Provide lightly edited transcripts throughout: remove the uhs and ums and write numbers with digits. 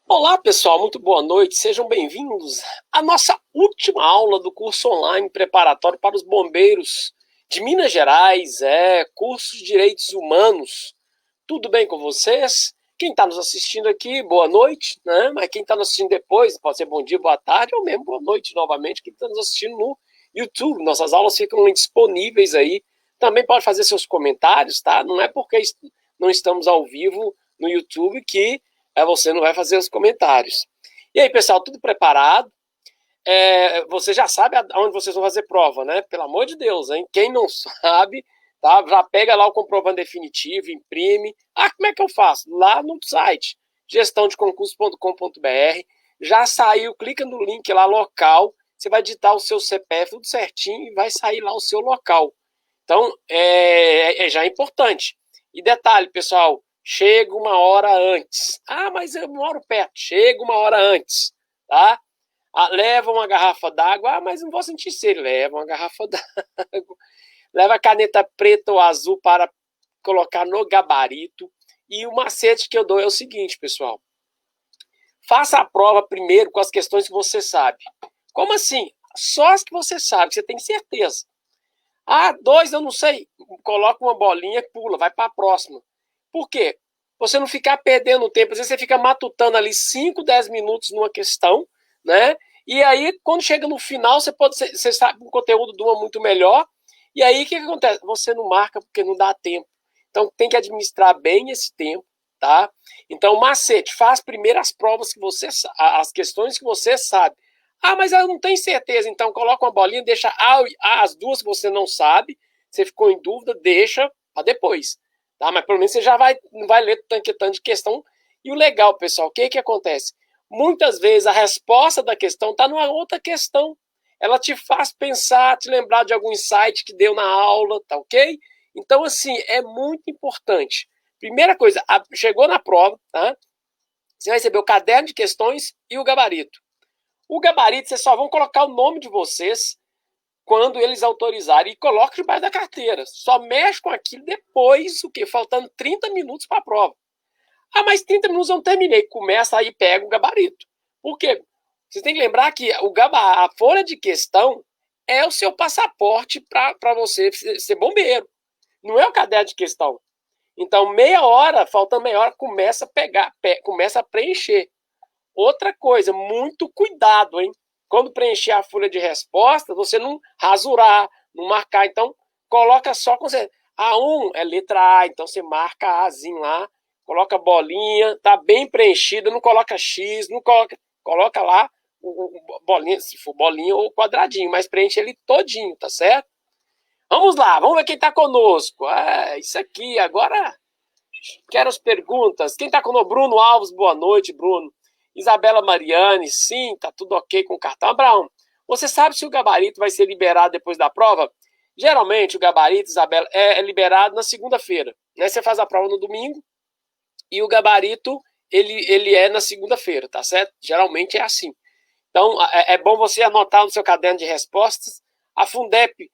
Olá, pessoal, muito boa noite. Sejam bem-vindos à nossa última aula do curso online preparatório para os bombeiros de Minas Gerais, curso de Direitos Humanos. Tudo bem com vocês? Quem está nos assistindo aqui, boa noite, né? Mas quem está nos assistindo depois, pode ser bom dia, boa tarde, ou mesmo boa noite novamente, quem está nos assistindo no YouTube. Nossas aulas ficam disponíveis aí. Também pode fazer seus comentários, tá? Não é porque não estamos ao vivo no YouTube que você não vai fazer os comentários. E aí, pessoal, tudo preparado? Você já sabe aonde vocês vão fazer prova, né? Pelo amor de Deus, hein? Quem não sabe, tá? Já pega lá o comprovante definitivo, imprime. Ah, como é que eu faço? Lá no site, gestãodeconcurso.com.br, já saiu, clica no link lá, local, você vai digitar o seu CPF, tudo certinho, e vai sair lá o seu local. Então, já é importante. E detalhe, pessoal, chega uma hora antes. Ah, mas eu moro perto. Chega uma hora antes, tá? Leva uma garrafa d'água. Ah, mas não vou sentir sede. Leva uma garrafa d'água. Leva a caneta preta ou azul para colocar no gabarito. E o macete que eu dou é o seguinte, pessoal. Faça a prova primeiro com as questões que você sabe. Como assim? Só as que você sabe, que você tem certeza. Ah, dois eu não sei. Coloca uma bolinha, pula, vai para a próxima. Por quê? Você não ficar perdendo tempo. Às vezes você fica matutando ali 5, 10 minutos numa questão, né? E aí, quando chega no final, você sabe que o conteúdo de uma muito melhor. E aí, o que acontece? Você não marca porque não dá tempo. Então, tem que administrar bem esse tempo, tá? Então, macete, faz primeiro as provas que você as questões que você sabe. Ah, mas eu não tenho certeza. Então, coloca uma bolinha, deixa as duas que você não sabe. Você ficou em dúvida, deixa para depois. Tá? Mas pelo menos você já não vai ler tanto de questão. E o legal, pessoal, o que acontece? Muitas vezes a resposta da questão está numa outra questão. Ela te faz pensar, te lembrar de algum insight que deu na aula, tá ok? Então, assim, é muito importante. Primeira coisa, chegou na prova, tá? Você vai receber o caderno de questões e o gabarito. O gabarito, vocês só vão colocar o nome de vocês quando eles autorizarem e coloca debaixo da carteira. Só mexe com aquilo depois, o quê? Faltando 30 minutos para a prova. Ah, mas 30 minutos eu não terminei. Começa aí e pega o gabarito. Por quê? Vocês têm que lembrar que a folha de questão é o seu passaporte para você ser bombeiro. Não é o caderno de questão. Então, meia hora, faltando meia hora, começa a pegar, começa a preencher. Outra coisa, muito cuidado, hein? Quando preencher a folha de resposta, você não rasurar, não marcar. Então, coloca só com você. A1 é letra A, então você marca Azinho lá, coloca bolinha, tá bem preenchida, não coloca X, não coloca lá o bolinha, se for bolinha ou quadradinho, mas preenche ele todinho, tá certo? Vamos lá, vamos ver quem tá conosco. Isso aqui, agora quero as perguntas. Quem tá conosco? Bruno Alves, boa noite, Bruno. Isabela Mariani, sim, tá tudo ok com o cartão. Abraão, você sabe se o gabarito vai ser liberado depois da prova? Geralmente o gabarito, Isabela, é liberado na segunda-feira. Né? Você faz a prova no domingo e o gabarito ele é na segunda-feira, tá certo? Geralmente é assim. Então é bom você anotar no seu caderno de respostas. A Fundep,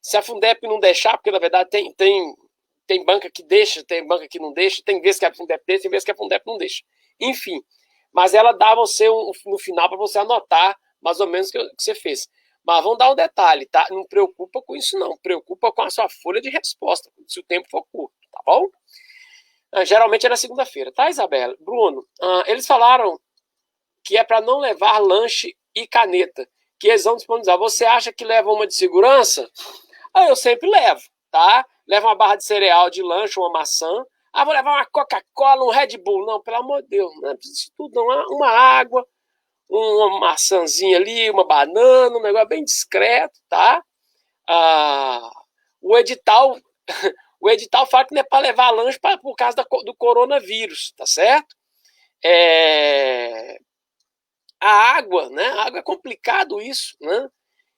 se a Fundep não deixar, porque na verdade tem banca que deixa, tem banca que não deixa, tem vezes que a Fundep deixa, tem vezes que a Fundep não deixa. Enfim, mas ela dá você no final para você anotar mais ou menos o que você fez. Mas vamos dar um detalhe, tá? Não preocupa com isso não, preocupa com a sua folha de resposta, se o tempo for curto, tá bom? Geralmente é na segunda-feira, tá, Isabela? Bruno, eles falaram que é para não levar lanche e caneta, que eles vão disponibilizar. Você acha que leva uma de segurança? Eu sempre levo, tá? Levo uma barra de cereal de lanche, uma maçã. Vou levar uma Coca-Cola, um Red Bull. Não, pelo amor de Deus, não é preciso tudo, não. Uma água, uma maçãzinha ali, uma banana, um negócio bem discreto, tá? O edital, o edital fala que não é para levar lanche por causa do coronavírus, tá certo? A água, né? A água é complicado isso, né?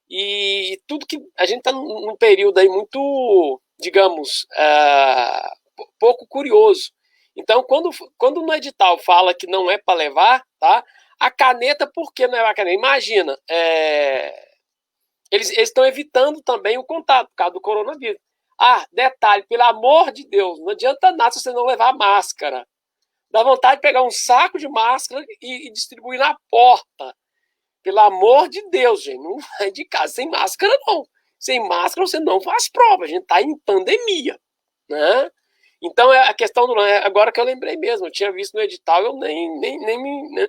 E tudo que a gente está num período aí muito, digamos, pouco curioso. Então, quando no edital fala que não é para levar, tá? A caneta, por que não é a caneta? Imagina, eles estão evitando também o contato por causa do coronavírus. Detalhe, pelo amor de Deus, não adianta nada se você não levar máscara. Dá vontade de pegar um saco de máscara e distribuir na porta. Pelo amor de Deus, gente, não vai de casa sem máscara, não. Sem máscara você não faz prova, a gente tá em pandemia, né? Então, a questão do agora que eu lembrei mesmo, eu tinha visto no edital, eu nem me... Né?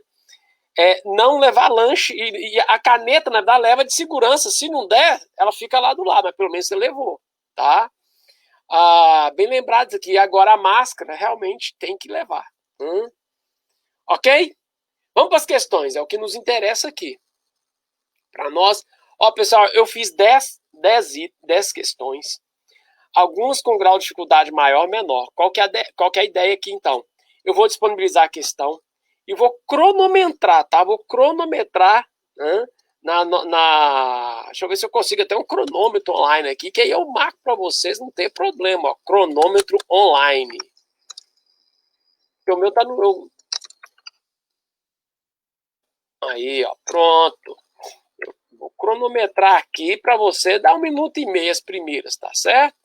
Não levar lanche, e a caneta, né, dá leva de segurança, se não der, ela fica lá do lado, mas pelo menos você levou, tá? Bem lembrado aqui, agora a máscara realmente tem que levar. Ok? Vamos para as questões, é o que nos interessa aqui. Para nós, pessoal, eu fiz 10 questões, algumas com grau de dificuldade maior ou menor. Qual que é a ideia aqui, então? Eu vou disponibilizar a questão e vou cronometrar, tá? Vou cronometrar, né? Deixa eu ver se eu consigo até um cronômetro online aqui, que aí eu marco para vocês, não tem problema, ó, cronômetro online. O meu tá no... Aí, ó, pronto. Vou cronometrar aqui para você dar 1 minuto e meio as primeiras, tá certo?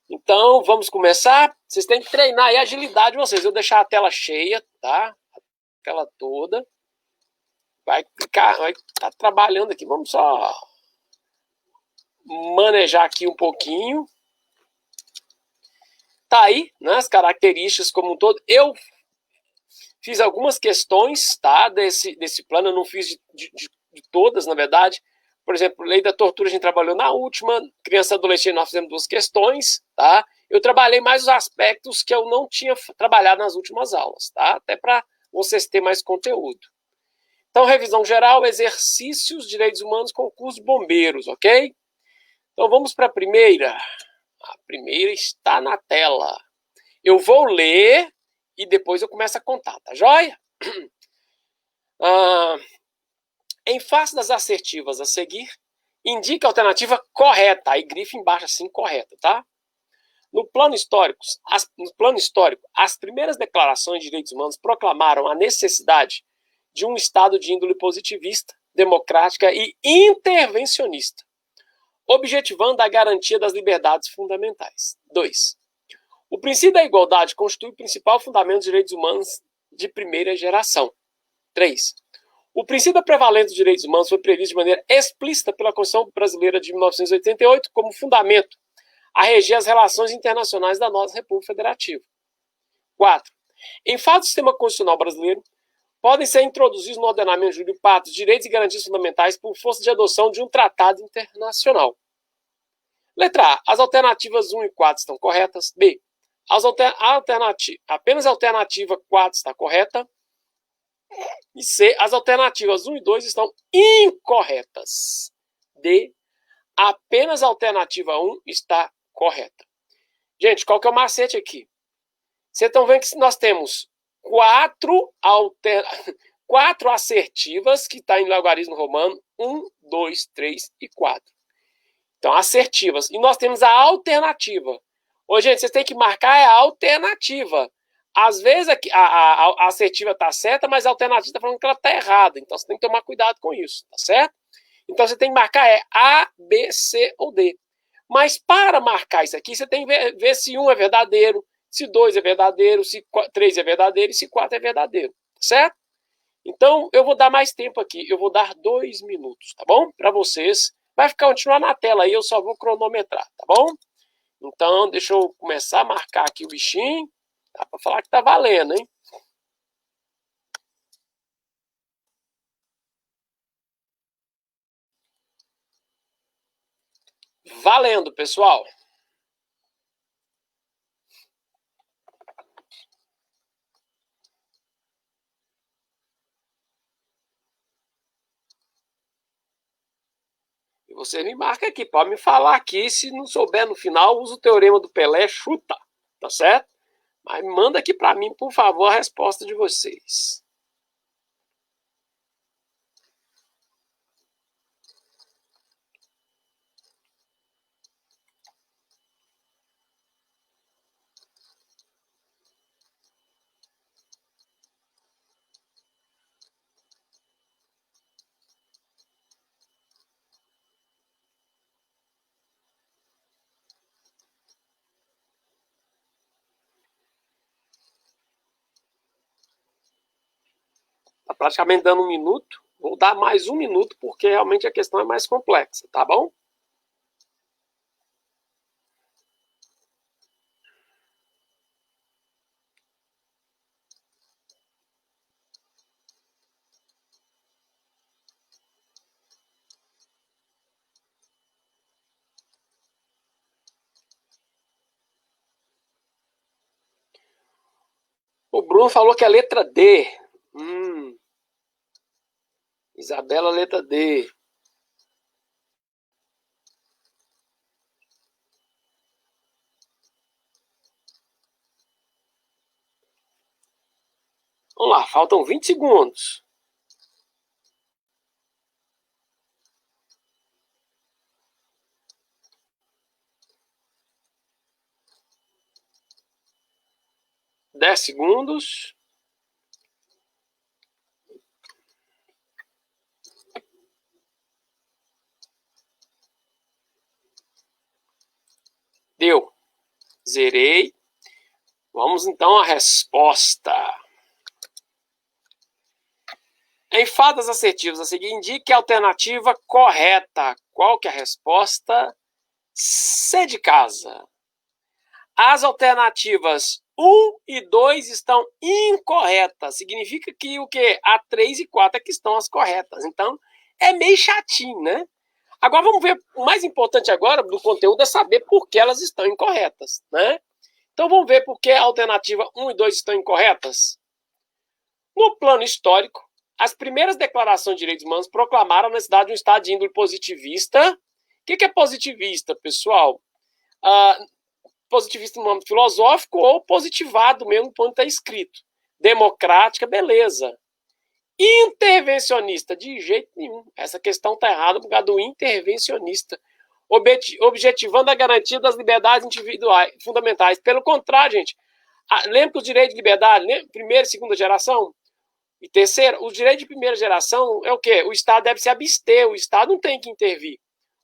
Então, vamos começar. Vocês têm que treinar aí a agilidade de vocês. Eu vou deixar a tela cheia, tá? A tela toda. Vai estar trabalhando aqui. Vamos só manejar aqui um pouquinho. Tá aí, né? As características como um todo. Eu fiz algumas questões, tá? Desse plano. Eu não fiz de todas, na verdade. Por exemplo, lei da tortura a gente trabalhou na última. Criança e adolescente nós fizemos 2 questões, tá? Eu trabalhei mais os aspectos que eu não tinha trabalhado nas últimas aulas, tá? Até para vocês terem mais conteúdo. Então, revisão geral, exercícios, direitos humanos, concurso de bombeiros, ok? Então, vamos para a primeira. A primeira está na tela. Eu vou ler e depois eu começo a contar, tá joia? Em face das assertivas a seguir, indique a alternativa correta. Aí grife embaixo assim, correta, tá? No plano histórico, as primeiras declarações de direitos humanos proclamaram a necessidade de um Estado de índole positivista, democrática e intervencionista, objetivando a garantia das liberdades fundamentais. 2. O princípio da igualdade constitui o principal fundamento dos direitos humanos de primeira geração. 3. O princípio da prevalência dos direitos humanos foi previsto de maneira explícita pela Constituição Brasileira de 1988 como fundamento a reger as relações internacionais da nossa República Federativa. 4. Em fato do sistema constitucional brasileiro, podem ser introduzidos no ordenamento jurídico pactos, direitos e garantias fundamentais por força de adoção de um tratado internacional. Letra A. As alternativas 1 e 4 estão corretas. B. Apenas a alternativa 4 está correta. E C. As alternativas 1 e 2 estão incorretas. D. Apenas a alternativa 1 está correta. Gente, qual que é o macete aqui? Vocês estão vendo que nós temos 4 assertivas que está em logaritmo romano, 1, 2, 3 e 4. Então, assertivas. E nós temos a alternativa. Ô, gente, vocês têm que marcar a alternativa. Às vezes a assertiva está certa, mas a alternativa está falando que ela está errada. Então, você tem que tomar cuidado com isso, tá certo? Então, você tem que marcar A, B, C ou D. Mas para marcar isso aqui, você tem que ver se 1 é verdadeiro, se 2 é verdadeiro, se 3 é verdadeiro e se 4 é verdadeiro, certo? Então, eu vou dar mais tempo aqui. Eu vou dar 2 minutos, tá bom? Para vocês. Vai continuar na tela aí, eu só vou cronometrar, tá bom? Então, deixa eu começar a marcar aqui o bichinho. Dá para falar que tá valendo, hein? Valendo, pessoal. E você me marca aqui, pode me falar aqui. Se não souber no final, usa o teorema do Pelé, chuta, tá certo? Mas manda aqui para mim, por favor, a resposta de vocês. praticamente dando 1 minuto. Vou dar mais 1 minuto, porque realmente a questão é mais complexa, tá bom? O Bruno falou que é a letra D. Isabela, letra D. Vamos lá, faltam 20 segundos. Dez segundos. Deu. Zerei. Vamos então à resposta. Em fadas assertivas a seguir, indique a alternativa correta. Qual que é a resposta? C de casa. As alternativas 1 e 2 estão incorretas. Significa que o quê? A 3 e 4 é que estão as corretas. Então, é meio chatinho, né? Agora vamos ver, o mais importante agora do conteúdo é saber por que elas estão incorretas, né? Então vamos ver por que a alternativa 1 e 2 estão incorretas. No plano histórico, as primeiras declarações de direitos humanos proclamaram a necessidade de um estado de índole positivista. O que é positivista, pessoal? Positivista no âmbito filosófico ou positivado mesmo quando está escrito. Democrática, beleza. Intervencionista, de jeito nenhum. Essa questão está errada por causa do intervencionista. Objetivando a garantia das liberdades individuais fundamentais. Pelo contrário, gente, lembra que os direitos de liberdade, primeira e segunda geração, e terceira, os direitos de primeira geração é o quê? O Estado deve se abster, o Estado não tem que intervir.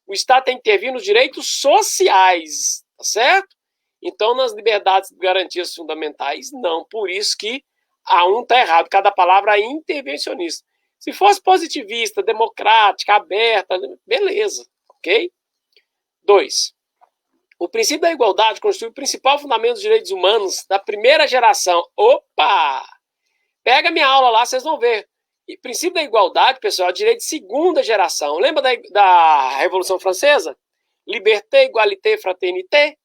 O Estado tem que intervir nos direitos sociais, tá certo? Então, nas liberdades e garantias fundamentais, não. Por isso que a um está errado, cada palavra é intervencionista. Se fosse positivista, democrática, aberta, beleza, ok? 2. O princípio da igualdade constitui o principal fundamento dos direitos humanos da primeira geração. Opa! Pega minha aula lá, vocês vão ver. E princípio da igualdade, pessoal, é direito de segunda geração. Lembra da Revolução Francesa? Liberté, égalité, fraternité.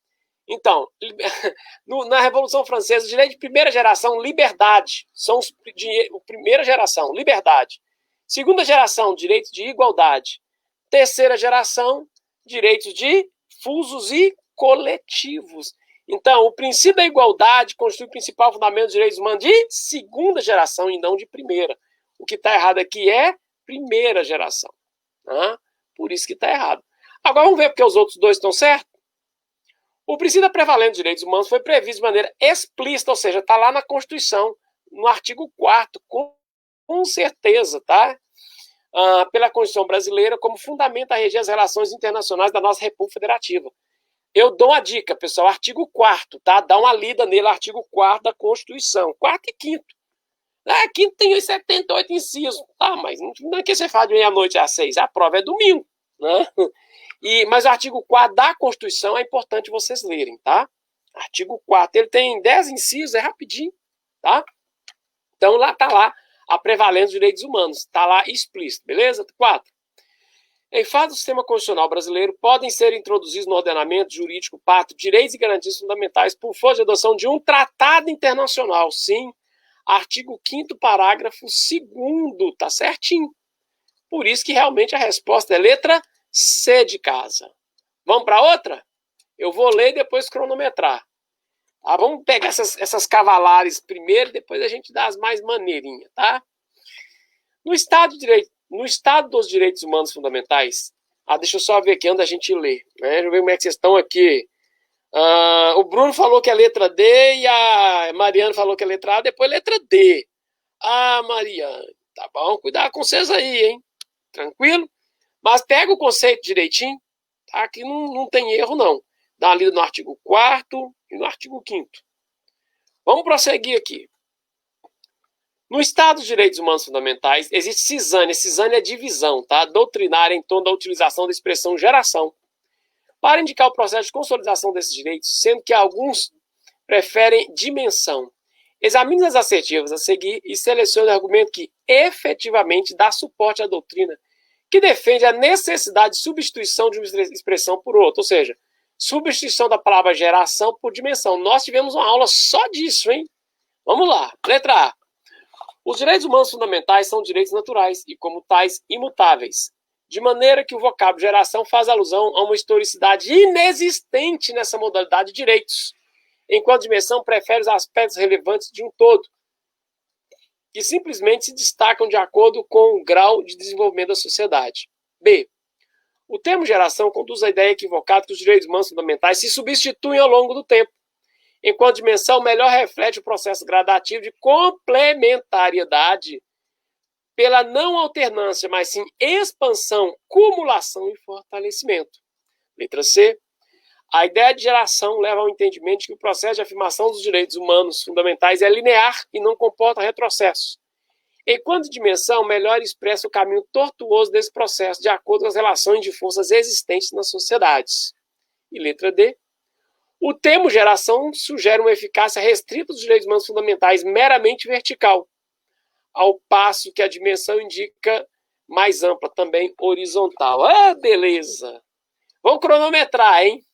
Então, na Revolução Francesa, o direito de primeira geração, liberdade. São os de primeira geração, liberdade. Segunda geração, direitos de igualdade. Terceira geração, direitos difusos e coletivos. Então, o princípio da igualdade constitui o principal fundamento dos direitos humanos de segunda geração e não de primeira. O que está errado aqui é primeira geração. Tá? Por isso que está errado. Agora vamos ver porque os outros dois estão certos? O princípio da prevalência dos direitos humanos foi previsto de maneira explícita, ou seja, está lá na Constituição, no artigo 4º, com certeza, tá? Pela Constituição brasileira, como fundamento a reger as relações internacionais da nossa República Federativa. Eu dou uma dica, pessoal, artigo 4º, tá? Dá uma lida nele, artigo 4º da Constituição, 4º e 5º. Quinto tem os 78 incisos, tá? Mas não é que você faz de meia-noite às 6, a prova é domingo, né? Mas o artigo 4º da Constituição é importante vocês lerem, tá? Artigo 4º, ele tem 10 incisos, é rapidinho, tá? Então, lá tá lá a prevalência dos direitos humanos, tá lá explícito, beleza? 4. Em face do sistema constitucional brasileiro, podem ser introduzidos no ordenamento jurídico pacto direitos e garantias fundamentais por força de adoção de um tratado internacional, sim. Artigo 5º, parágrafo 2º, tá certinho. Por isso que realmente a resposta é letra C de casa. Vamos para outra? Eu vou ler e depois cronometrar. Tá? Vamos pegar essas cavalares primeiro, depois a gente dá as mais maneirinhas, tá? No Estado dos Direitos Humanos Fundamentais, deixa eu só ver aqui onde a gente lê, né? Deixa eu ver como é que vocês estão aqui. O Bruno falou que é letra D e a Mariana falou que é letra A, depois letra D. Mariana, tá bom? Cuidado com vocês aí, hein? Tranquilo? Mas pega o conceito direitinho, tá? Aqui não tem erro, não. Dá uma lida no artigo 4º e no artigo 5º. Vamos prosseguir aqui. No Estado dos Direitos Humanos Fundamentais, existe cisânia. Cisânia é divisão, tá? Doutrinária em torno da utilização da expressão geração, para indicar o processo de consolidação desses direitos, sendo que alguns preferem dimensão. Examine as assertivas a seguir e selecione o argumento que efetivamente dá suporte à doutrina, que defende a necessidade de substituição de uma expressão por outra, ou seja, substituição da palavra geração por dimensão. Nós tivemos uma aula só disso, hein? Vamos lá. Letra A. Os direitos humanos fundamentais são direitos naturais e, como tais, imutáveis, de maneira que o vocábulo geração faz alusão a uma historicidade inexistente nessa modalidade de direitos, enquanto dimensão prefere os aspectos relevantes de um todo, que simplesmente se destacam de acordo com o grau de desenvolvimento da sociedade. B. O termo geração conduz à ideia equivocada que os direitos humanos fundamentais se substituem ao longo do tempo, enquanto dimensão melhor reflete o processo gradativo de complementariedade pela não alternância, mas sim expansão, cumulação e fortalecimento. Letra C. A ideia de geração leva ao entendimento de que o processo de afirmação dos direitos humanos fundamentais é linear e não comporta retrocesso, enquanto dimensão melhor expressa o caminho tortuoso desse processo de acordo com as relações de forças existentes nas sociedades. E letra D. O termo geração sugere uma eficácia restrita dos direitos humanos fundamentais meramente vertical, ao passo que a dimensão indica mais ampla, também horizontal. Ah, beleza! Vamos cronometrar, hein?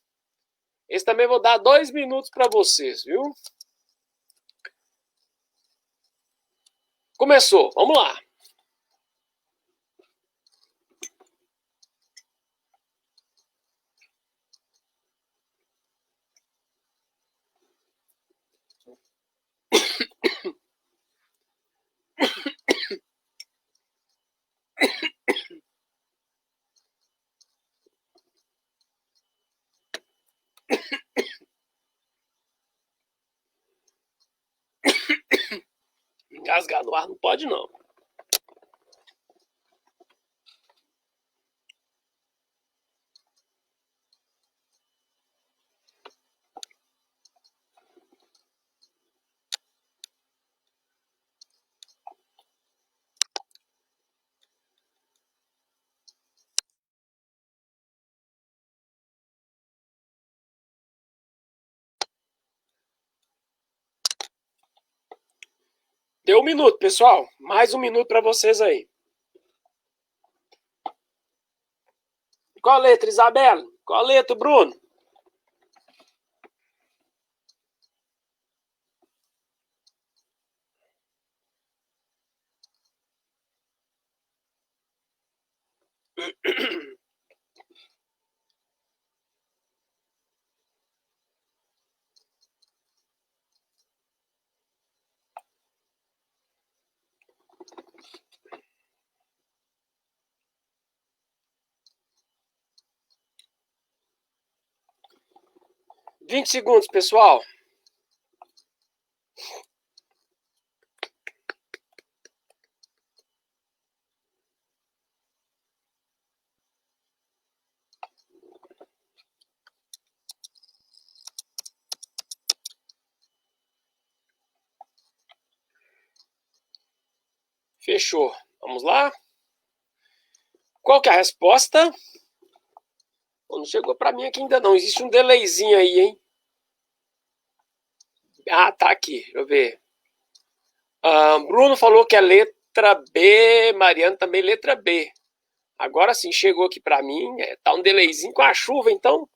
Esse também vou dar 2 minutos para vocês, viu? Começou, vamos lá. Engasgar no ar não pode, não. Deu 1 minuto, pessoal. Mais 1 minuto para vocês aí. Qual a letra, Isabela? Qual a letra, Bruno? Vinte segundos, pessoal. Fechou. Vamos lá? Qual que é a resposta? Não chegou para mim aqui ainda não. Existe um delayzinho aí, hein? Ah, tá aqui. Deixa eu ver. Bruno falou que é letra B. Mariano também letra B. Agora sim, chegou aqui para mim. Tá um delayzinho com a chuva, então.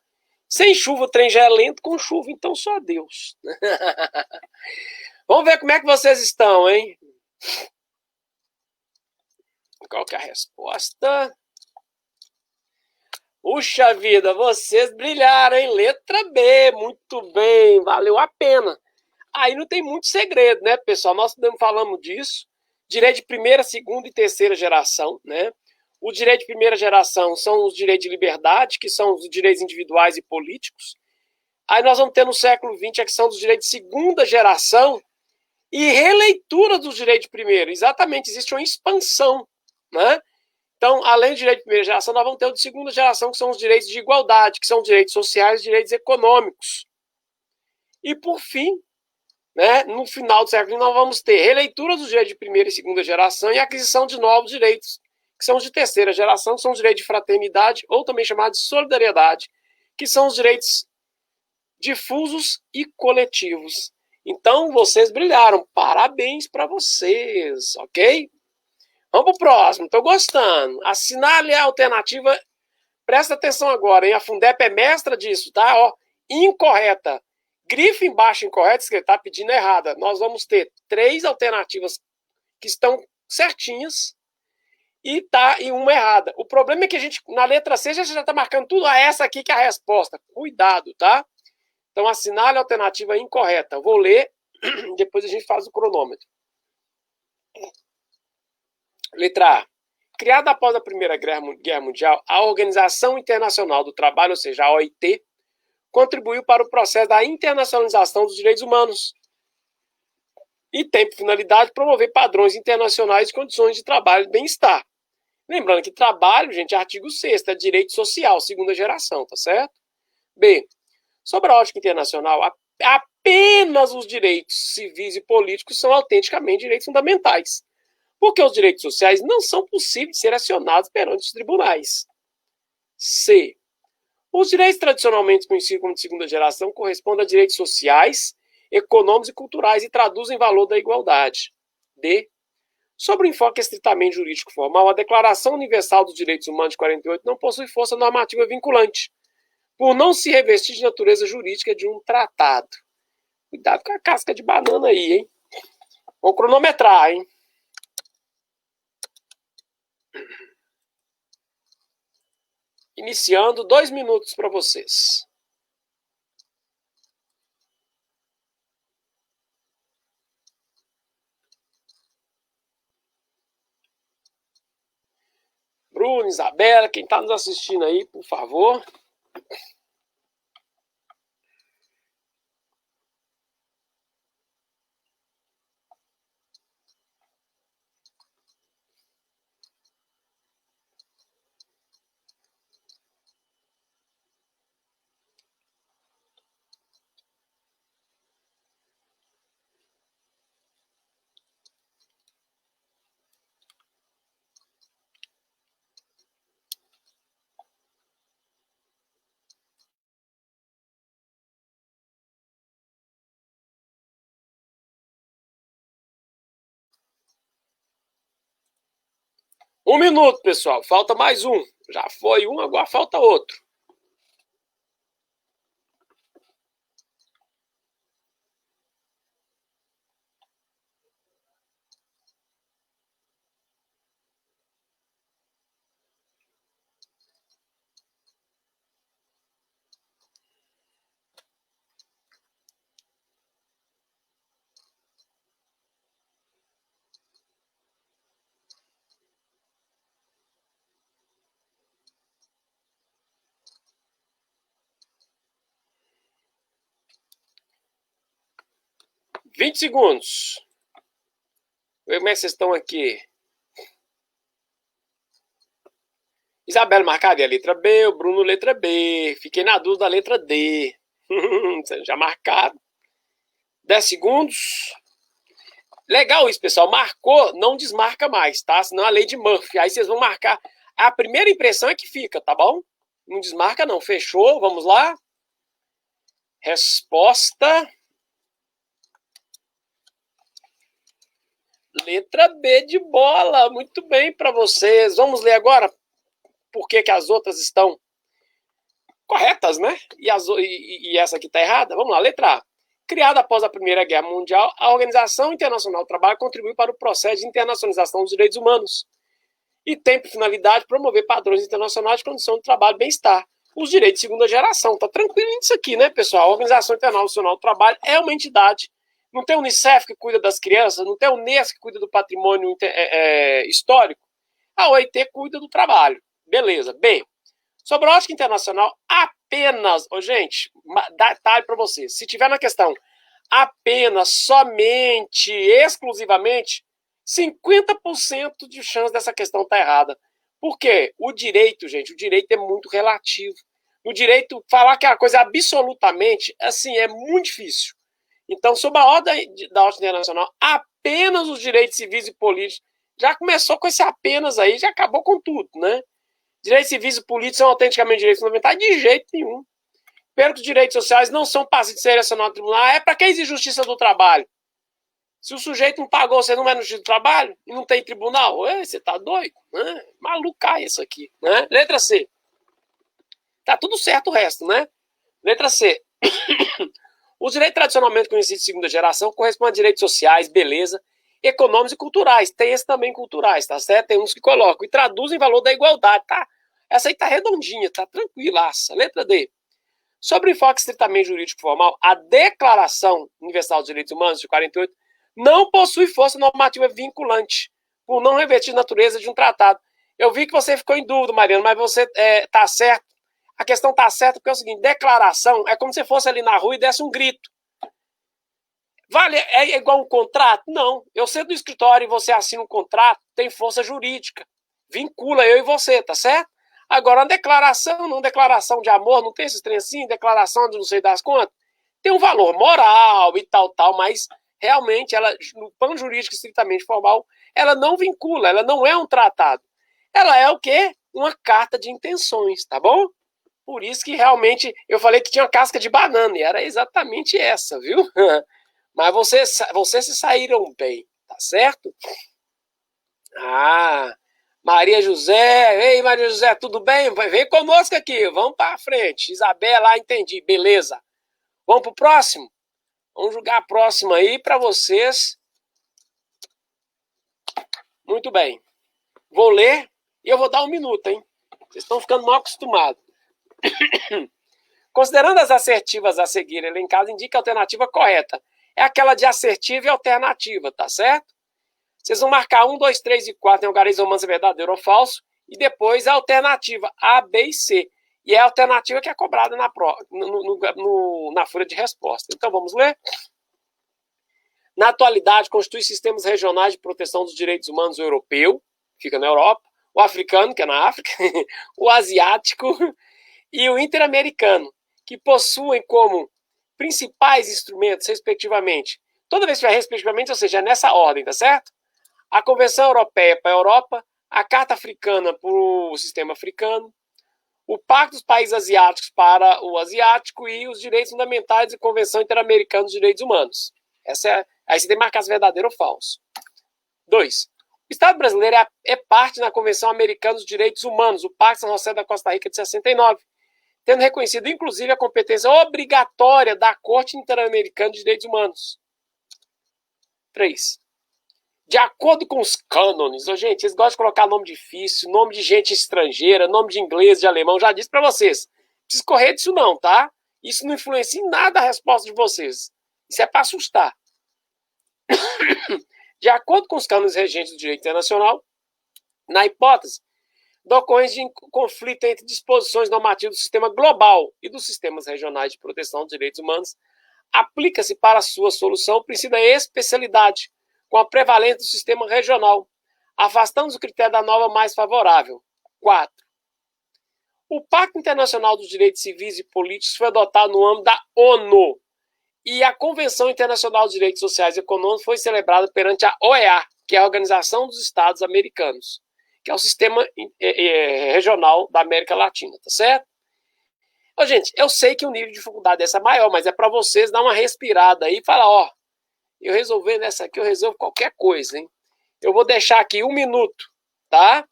Sem chuva o trem já é lento, com chuva então só Deus. Vamos ver como é que vocês estão, hein? Qual que é a resposta? Puxa vida, vocês brilharam, hein? Letra B, muito bem, valeu a pena. Aí não tem muito segredo, né, pessoal? Nós falamos disso. Direito de primeira, segunda e terceira geração, né? O direito de primeira geração são os direitos de liberdade, que são os direitos individuais e políticos. Aí nós vamos ter no século XX a questão dos direitos de segunda geração e releitura dos direitos de primeira. Exatamente, existe uma expansão, né? Então, além do direito de primeira geração, nós vamos ter o de segunda geração, que são os direitos de igualdade, que são os direitos sociais e direitos econômicos. E, por fim, né? No final do século XX, nós vamos ter releitura dos direitos de primeira e segunda geração e aquisição de novos direitos, que são os de terceira geração, que são os direitos de fraternidade, ou também chamados de solidariedade, que são os direitos difusos e coletivos. Então, vocês brilharam. Parabéns para vocês, ok? Vamos pro próximo. Estou gostando. Assinale a alternativa. Presta atenção agora, hein? A Fundep é mestra disso, tá? Ó, incorreta. Grife embaixo incorreta, que ele está pedindo errada. Nós vamos ter 3 alternativas que estão certinhas e uma errada. O problema é que a gente, na letra C, já está marcando tudo. Essa aqui que é a resposta. Cuidado, tá? Então, assinale a alternativa incorreta. Vou ler, depois a gente faz o cronômetro. Letra A. Criada após a Primeira Guerra Mundial, a Organização Internacional do Trabalho, ou seja, a OIT, contribuiu para o processo da internacionalização dos direitos humanos e tem por finalidade promover padrões internacionais de condições de trabalho e bem-estar. Lembrando que trabalho, gente, é artigo 6º, é direito social, segunda geração, tá certo? B. Sobre a ótica internacional, apenas os direitos civis e políticos são autenticamente direitos fundamentais, porque os direitos sociais não são possíveis de ser acionados perante os tribunais. C. Os direitos tradicionalmente conhecidos como de segunda geração correspondem a direitos sociais, econômicos e culturais e traduzem valor da igualdade. D. Sobre o enfoque estritamente jurídico formal, a Declaração Universal dos Direitos Humanos de 48 não possui força normativa vinculante, por não se revestir de natureza jurídica de um tratado. Cuidado com a casca de banana aí, hein? Vou cronometrar, hein? Iniciando, 2 minutos para vocês. Bruno, Isabela, quem está nos assistindo aí, por favor. Um minuto, pessoal. Falta mais um. Já foi um, agora falta outro. Vinte segundos. Como é que vocês estão aqui? Isabela marcada a letra B, o Bruno letra B. Fiquei na dúvida da letra D. Já marcaram. 10 segundos. Legal isso, pessoal. Marcou, não desmarca mais, tá? Senão a lei de Murphy. Aí vocês vão marcar. A primeira impressão é que fica, tá bom? Não desmarca não. Fechou? Vamos lá. Resposta. Letra B de bola. Muito bem para vocês. Vamos ler agora por que as outras estão corretas, né? E essa aqui está errada. Vamos lá. Letra A. Criada após a Primeira Guerra Mundial, a Organização Internacional do Trabalho contribuiu para o processo de internacionalização dos direitos humanos e tem por finalidade promover padrões internacionais de condição de trabalho e bem-estar. Os direitos de segunda geração. Tá tranquilo nisso aqui, né, pessoal? A Organização Internacional do Trabalho é uma entidade. Não tem o Unicef que cuida das crianças, não tem o Unesco que cuida do patrimônio histórico. A OIT cuida do trabalho. Beleza. Bem, sobre a ótica internacional, apenas, gente, detalhe para vocês. Se tiver na questão apenas, somente, exclusivamente, 50% de chance dessa questão estar errada. Por quê? O direito, gente, o direito é muito relativo. No direito, falar que a coisa é absolutamente, assim, é muito difícil. Então, sob a ordem da ordem internacional, apenas os direitos civis e políticos, já começou com esse apenas aí, já acabou com tudo, né? Direitos civis e políticos são autenticamente direitos fundamentais? De jeito nenhum. Pelo que os direitos sociais não são passíveis de ser direcionados ao tribunal, é para quem exige justiça do trabalho? Se o sujeito não pagou, você não vai no justiça do trabalho e não tem tribunal? Ué, você tá doido? Né? Maluca isso aqui. Né? Letra C. Tá tudo certo o resto, né? Letra C. Os direitos tradicionalmente conhecidos de segunda geração correspondem a direitos sociais, beleza, econômicos e culturais. Tem esse também culturais, tá certo? Tem uns que colocam e traduzem em valor da igualdade, tá? Essa aí tá redondinha, tá tranquilaça. Letra D. Sobre o enfoque estritamente jurídico formal, a Declaração Universal dos Direitos Humanos de 48 não possui força normativa vinculante, por não revestir natureza de um tratado. Eu vi que você ficou em dúvida, Mariana, mas você tá certo. A questão tá certa porque é o seguinte, declaração é como se fosse ali na rua e desse um grito. Vale, é igual um contrato? Não. Eu sento no escritório e você assina um contrato, tem força jurídica. Vincula eu e você, tá certo? Agora, uma declaração de amor, não tem esses trem assim, declaração de não sei das contas, tem um valor moral e tal, mas realmente, ela, no plano jurídico estritamente formal, ela não vincula, ela não é um tratado. Ela é o quê? Uma carta de intenções, tá bom? Por isso que realmente eu falei que tinha uma casca de banana, e era exatamente essa, viu? Mas vocês se saíram bem, tá certo? Ah, Maria José, ei Maria José, tudo bem? Vem conosco aqui, vamos para frente. Isabela, entendi, beleza. Vamos pro próximo? Vamos jogar a próxima aí para vocês. Muito bem. Vou ler e eu vou dar um minuto, hein? Vocês estão ficando mal acostumados. Considerando as assertivas a seguir elencadas, indica a alternativa correta. É aquela de assertiva e alternativa, tá certo? Vocês vão marcar 1, 2, 3 e 4 em algarismo romance verdadeiro ou falso, e depois a alternativa A, B e C. E é a alternativa que é cobrada na folha de resposta. Então vamos ler? Na atualidade, constitui sistemas regionais de proteção dos direitos humanos o europeu, que fica na Europa, o africano, que é na África, o asiático e o interamericano, que possuem como principais instrumentos, respectivamente, toda vez que tiver respectivamente, ou seja, é nessa ordem, tá certo? A Convenção Europeia para a Europa, a Carta Africana para o sistema africano, o Pacto dos Países Asiáticos para o asiático e os direitos fundamentais e Convenção Interamericana dos Direitos Humanos. Essa é, aí você tem que marcar se verdadeiro ou falso. 2. O Estado brasileiro é parte na Convenção Americana dos Direitos Humanos, o Pacto São José da Costa Rica de 69, tendo reconhecido inclusive a competência obrigatória da Corte Interamericana de Direitos Humanos. 3. De acordo com os cânones, gente, eles gostam de colocar nome difícil, nome de gente estrangeira, nome de inglês, de alemão, já disse para vocês. Não precisa correr disso não, tá? Isso não influencia em nada a resposta de vocês. Isso é para assustar. De acordo com os cânones regentes do direito internacional, na hipótese da ocorrência de conflito entre disposições normativas do sistema global e dos sistemas regionais de proteção dos direitos humanos, aplica-se para a sua solução o princípio da especialidade, com a prevalência do sistema regional, afastando o critério da norma mais favorável. 4. O Pacto Internacional dos Direitos Civis e Políticos foi adotado no âmbito da ONU e a Convenção Internacional dos Direitos Sociais e Econômicos foi celebrada perante a OEA, que é a Organização dos Estados Americanos, que é o sistema regional da América Latina, tá certo? Gente, eu sei que o nível de dificuldade dessa é maior, mas é para vocês dar uma respirada aí e falar, ó, eu resolvendo essa aqui, eu resolvo qualquer coisa, hein? Eu vou deixar aqui 1 minuto, tá?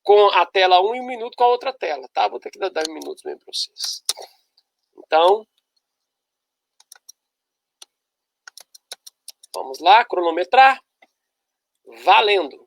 Com a tela 1 e 1 minuto com a outra tela, tá? Vou ter que dar 10 minutos mesmo para vocês. Então, vamos lá, cronometrar. Valendo!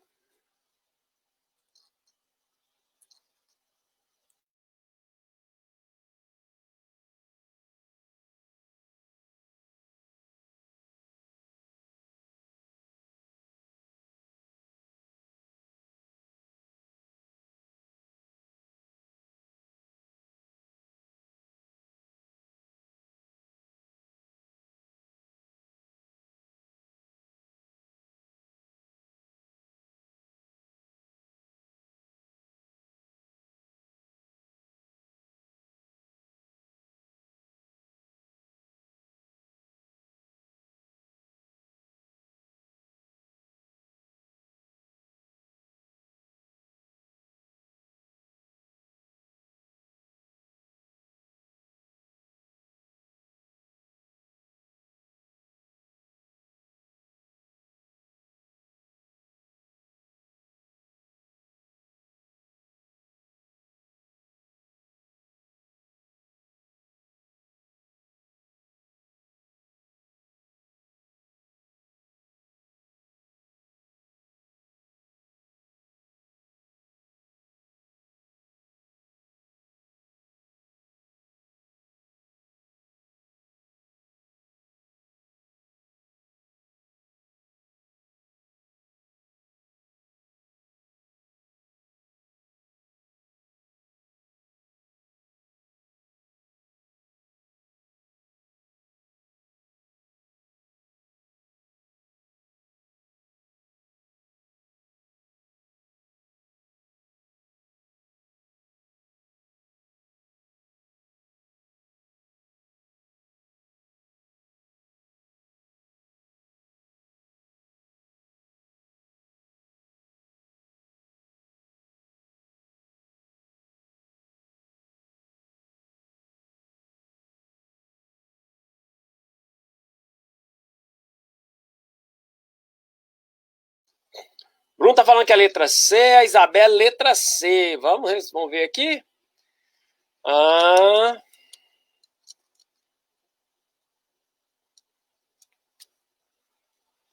Bruno tá falando que é a letra C, a Isabela, letra C. Vamos ver aqui.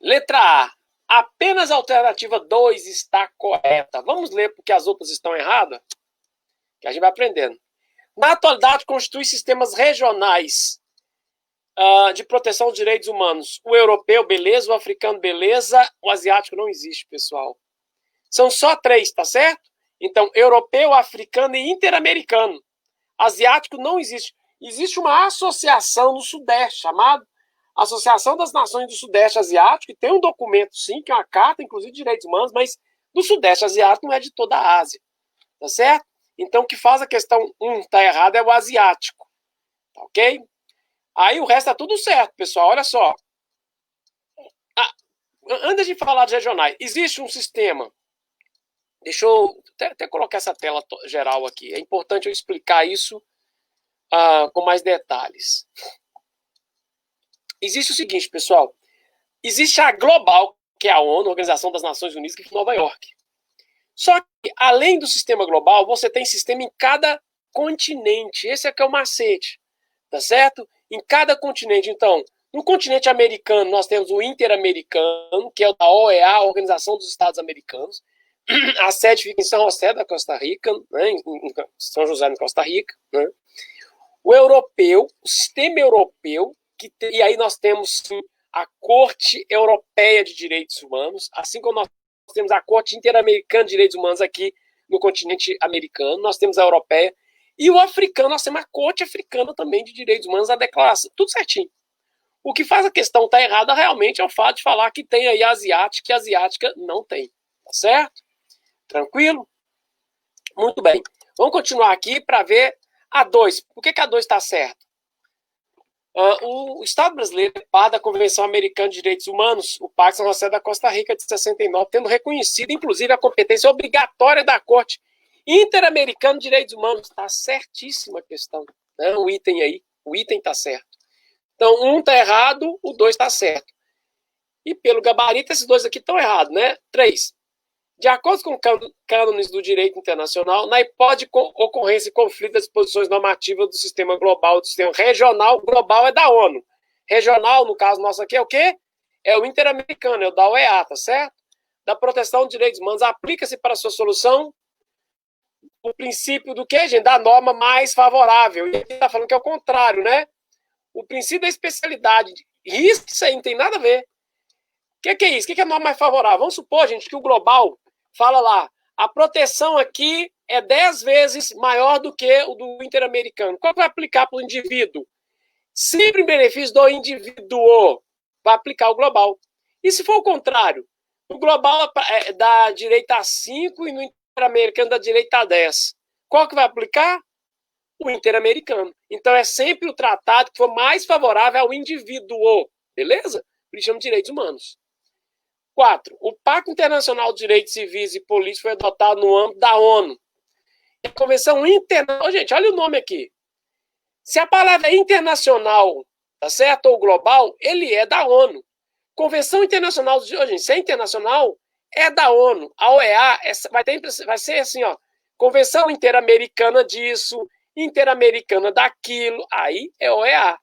Letra A. Apenas a alternativa 2 está correta. Vamos ler porque as outras estão erradas? Que a gente vai aprendendo. Na atualidade, constitui sistemas regionais de proteção dos direitos humanos. O europeu, beleza. O africano, beleza. O asiático não existe, pessoal. São só 3, tá certo? Então, europeu, africano e interamericano. Asiático não existe. Existe uma associação no Sudeste, chamada Associação das Nações do Sudeste Asiático, e tem um documento, sim, que é uma carta, inclusive de direitos humanos, mas do Sudeste Asiático não é de toda a Ásia, tá certo? Então, o que faz a questão 1 tá errado é o asiático, tá ok? Aí o resto tá tudo certo, pessoal, olha só. Antes de falar dos regionais, existe um sistema, deixa eu até colocar essa tela geral aqui, é importante eu explicar isso com mais detalhes. Existe o seguinte, pessoal, existe a Global, que é a ONU, a Organização das Nações Unidas, que fica em Nova York. Só que, além do sistema global, você tem sistema em cada continente. Esse é que é o macete, tá certo? Em cada continente. Então, no continente americano, nós temos o Interamericano, que é o da OEA, a Organização dos Estados Americanos. A sede fica em São José da Costa Rica, né? Em São José da Costa Rica, né? O europeu, o sistema europeu, e aí nós temos sim, a Corte Europeia de Direitos Humanos, assim como nós temos a Corte Interamericana de Direitos Humanos aqui no continente americano, nós temos a europeia, e o africano, nós temos a Corte Africana também de Direitos Humanos, a declaração, tudo certinho. O que faz a questão estar errada realmente é o fato de falar que tem aí a asiática e a asiática não tem, tá certo? Tranquilo? Muito bem. Vamos continuar aqui para ver a 2. Por que a 2 está certa? O Estado brasileiro é parte da Convenção Americana de Direitos Humanos, o Pacto São José da Costa Rica de 69, tendo reconhecido, inclusive, a competência obrigatória da Corte Interamericana de Direitos Humanos. Está certíssima a questão. Né? O item aí, o item está certo. Então, 1 está errado, o 2 está certo. E pelo gabarito, esses 2 aqui estão errados, né? 3. De acordo com cânones do direito internacional, na hipótese de ocorrência e conflito das disposições normativas do sistema global, do sistema regional, global é da ONU. Regional, no caso nosso aqui, é o quê? É o interamericano, é o da OEA, tá certo? Da proteção dos direitos humanos. Aplica-se para a sua solução o princípio do quê, gente? Da norma mais favorável. E aqui está falando que é o contrário, né? O princípio da especialidade. Isso aí não tem nada a ver. O que é isso? O que é a norma mais favorável? Vamos supor, gente, que o global fala lá, a proteção aqui é 10 vezes maior do que o do interamericano. Qual vai aplicar para o indivíduo? Sempre em benefício do indivíduo, vai aplicar o global. E se for o contrário? O global dá direito a 5 e no interamericano dá direito a 10. Qual que vai aplicar? O interamericano. Então é sempre o tratado que for mais favorável ao indivíduo. Beleza? Por isso chama de direitos humanos. 4. O Pacto Internacional de Direitos Civis e Políticos foi adotado no âmbito da ONU. A Convenção Internacional... Gente, olha o nome aqui. Se a palavra é internacional, tá certo, ou global, ele é da ONU. Convenção Internacional... Gente, se é internacional, é da ONU. A OEA vai ser assim, ó. Convenção Interamericana disso, Interamericana daquilo. Aí é OEA.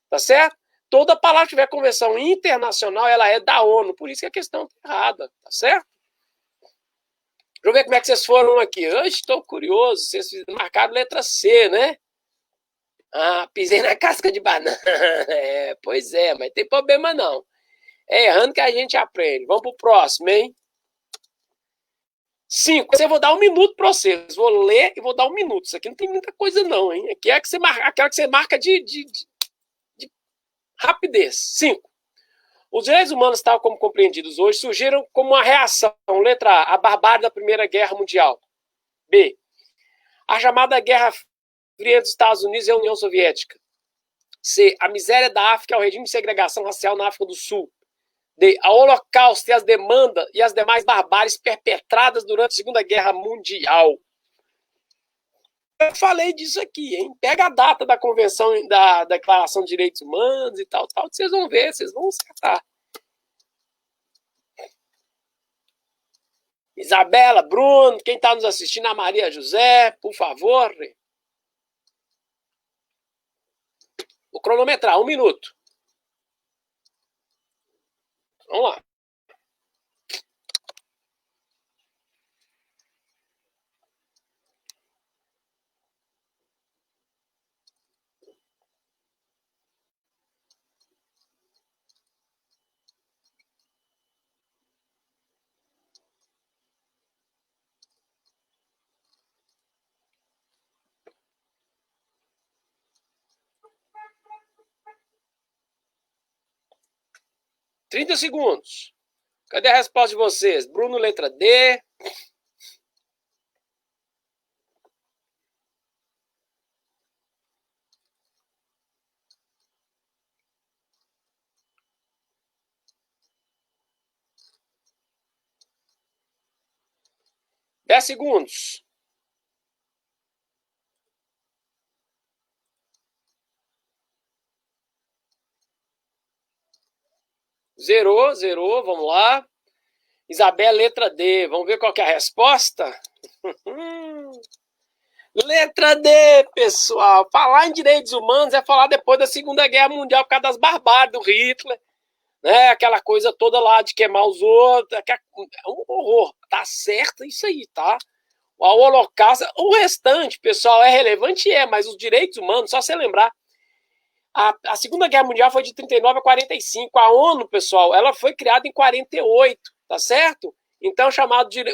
Tá certo? Toda palavra que tiver convenção internacional, ela é da ONU. Por isso que a questão está errada, tá certo? Deixa eu ver como é que vocês foram aqui. Eu estou curioso. Vocês marcaram letra C, né? Pisei na casca de banana. Pois é, mas tem problema não. É errando que a gente aprende. Vamos pro próximo, hein? 5. Eu vou dar 1 minuto para vocês. Vou ler e vou dar 1 minuto. Isso aqui não tem muita coisa não, hein? Aqui é que você marca, aquela que você marca de rapidez. 5. Os direitos humanos, tal como compreendidos hoje, surgiram como uma reação. Letra A, a barbárie da Primeira Guerra Mundial. B, a chamada Guerra Fria dos Estados Unidos e a União Soviética. C, a miséria da África e o regime de segregação racial na África do Sul. D, a Holocausto e as demandas e as demais barbáries perpetradas durante a Segunda Guerra Mundial. Eu falei disso aqui, hein? Pega a data da convenção, da Declaração de Direitos Humanos e tal, vocês vão ver, vocês vão acertar. Isabela, Bruno, quem está nos assistindo, a Maria José, por favor. Vou cronometrar, 1 minuto. Vamos lá. Trinta segundos. Cadê a resposta de vocês? Bruno, letra D. Dez segundos. Zerou, vamos lá. Isabel, letra D. Vamos ver qual que é a resposta? Letra D, pessoal. Falar em direitos humanos é falar depois da Segunda Guerra Mundial por causa das barbáries do Hitler, né? Aquela coisa toda lá de queimar os outros. É um horror. Tá certo isso aí, tá? O Holocausto, o restante, pessoal, é relevante, mas os direitos humanos, só você lembrar, a Segunda Guerra Mundial foi de 39 a 45. A ONU, pessoal, ela foi criada em 48, tá certo? Então,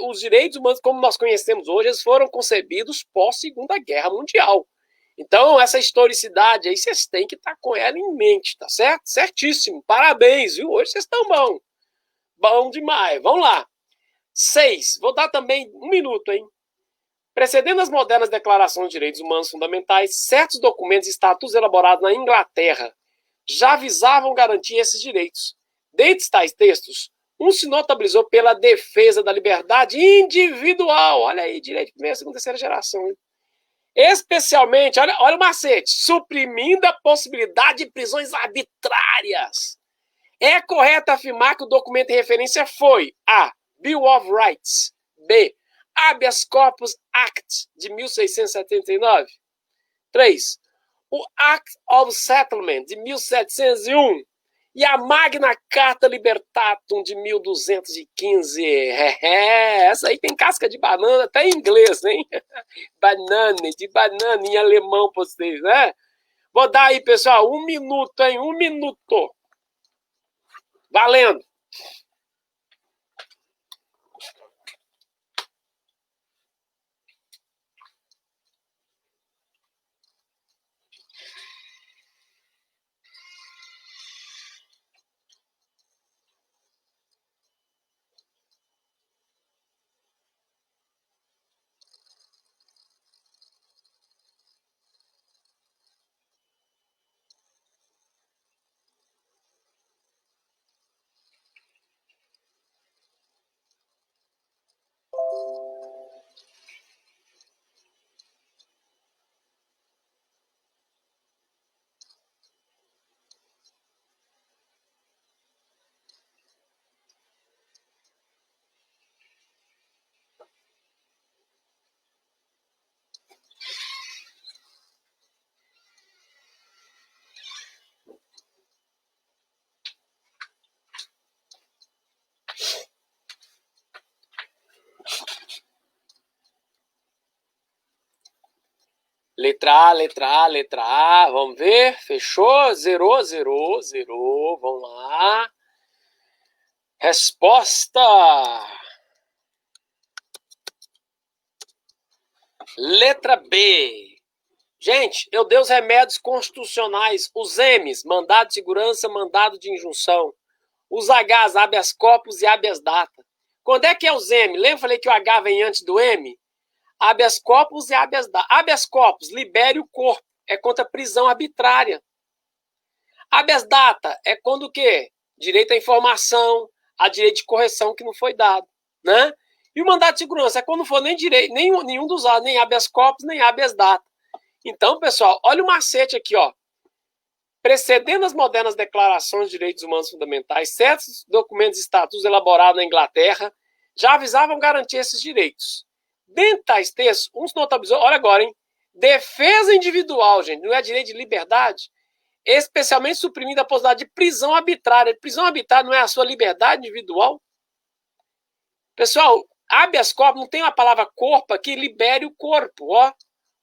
os direitos humanos, como nós conhecemos hoje, eles foram concebidos pós-Segunda Guerra Mundial. Então, essa historicidade aí, vocês têm que estar com ela em mente, tá certo? Certíssimo. Parabéns, viu? Hoje vocês estão bom. Bom demais. Vamos lá. 6. Vou dar também 1 minuto, hein? Precedendo as modernas declarações de direitos humanos fundamentais, certos documentos e estatutos elaborados na Inglaterra já visavam garantir esses direitos. Dentre tais textos, um se notabilizou pela defesa da liberdade individual. Olha aí, direito de primeira, segunda, terceira geração. Hein? Especialmente, olha o macete, suprimindo a possibilidade de prisões arbitrárias. É correto afirmar que o documento de referência foi A. Bill of Rights, B. Habeas Corpus Act, de 1679. 3. O Act of Settlement, de 1701. E a Magna Carta Libertatum, de 1215. Essa aí tem casca de banana, até em inglês, hein? Banane, de banana em alemão para vocês, né? Vou dar aí, pessoal, 1 minuto, hein? 1 minuto. Valendo. Letra A, letra A, letra A. Vamos ver. Fechou? Zerou. Vamos lá. Resposta. Letra B. Gente, eu dei os remédios constitucionais. Os M's, mandado de segurança, mandado de injunção. Os H's, habeas corpus e habeas data. Quando é que é os M? Lembra que eu falei que o H vem antes do M? Habeas corpus e habeas data. Habeas corpus, libere o corpo. É contra prisão arbitrária. Habeas data é quando o quê? Direito à informação, a direito de correção que não foi dado, né? E o mandado de segurança é quando não for nem direito, nenhum dos lados, nem habeas corpus, nem habeas data. Então, pessoal, olha o macete aqui, ó. Precedendo as modernas declarações de direitos humanos fundamentais, certos documentos e estatutos elaborados na Inglaterra já avisavam garantir esses direitos. Dentro tais textos, uns notabilizou, olha agora, hein? Defesa individual, gente, não é direito de liberdade, especialmente suprimida a possibilidade de prisão arbitrária. Prisão arbitrária não é a sua liberdade individual? Pessoal, habeas corpus, não tem uma palavra corpo que libere o corpo, ó.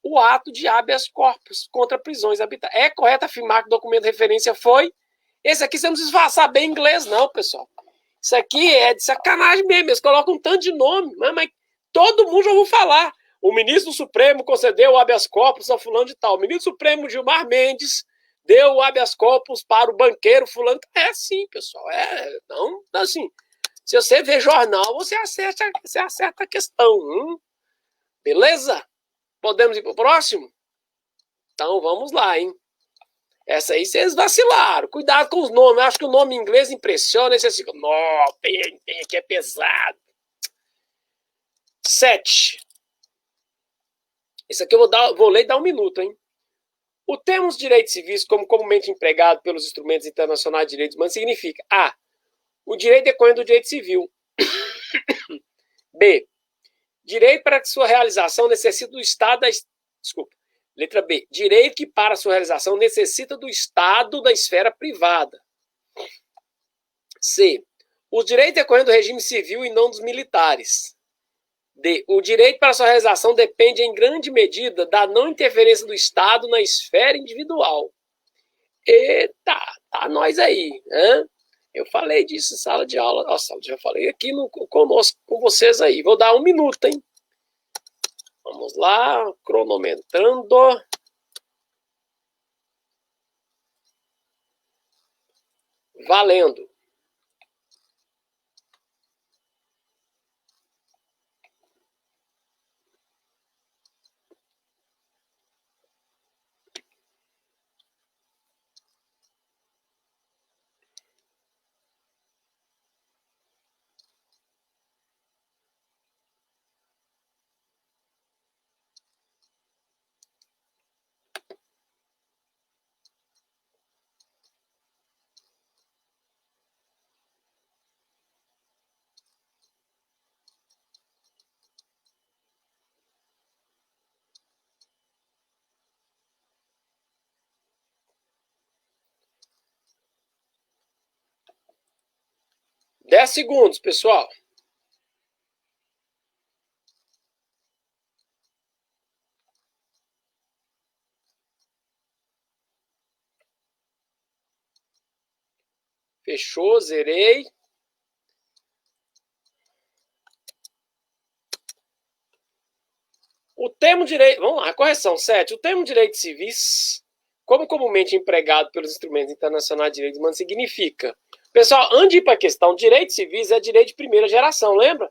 O ato de habeas corpus contra prisões arbitrárias. É correto afirmar que o documento de referência foi? Esse aqui você não precisa saber inglês, não, pessoal. Isso aqui é de sacanagem mesmo. Eles colocam um tanto de nome, mas todo mundo já ouviu falar. O ministro do Supremo concedeu o habeas corpus a fulano de tal. O ministro Supremo Gilmar Mendes deu o habeas corpus para o banqueiro fulano. É assim, pessoal. Não, assim. Se você vê jornal, você acerta a questão. Beleza? Podemos ir para o próximo? Então vamos lá, hein? Essa aí vocês vacilaram. Cuidado com os nomes. Eu acho que o nome em inglês impressiona. Esse assim, nossa, tem aqui é pesado. 7. Isso aqui eu vou ler e dar um minuto, hein? O termo dos direitos civis, como comumente empregado pelos instrumentos internacionais de direitos humanos, significa A. O direito decorrente do direito civil. B. Direito para que sua realização necessita do Estado Desculpa. Letra B. Direito que para sua realização necessita do Estado da esfera privada. C. Os direitos decorrentes do regime civil e não dos militares. D. O direito para sua realização depende em grande medida da não interferência do Estado na esfera individual. Eita, tá nós aí, hein? Eu falei disso em sala de aula. Nossa, já falei aqui conosco, com vocês aí. Vou dar um minuto, hein? Vamos lá, cronometrando. Valendo. Dez segundos, pessoal. Fechou, zerei. O termo direito... Vamos lá, correção, 7. O termo direitos civis, como comumente empregado pelos instrumentos internacionais de direitos humanos, significa... Pessoal, antes de ir para a questão, direitos civis é direito de primeira geração, lembra?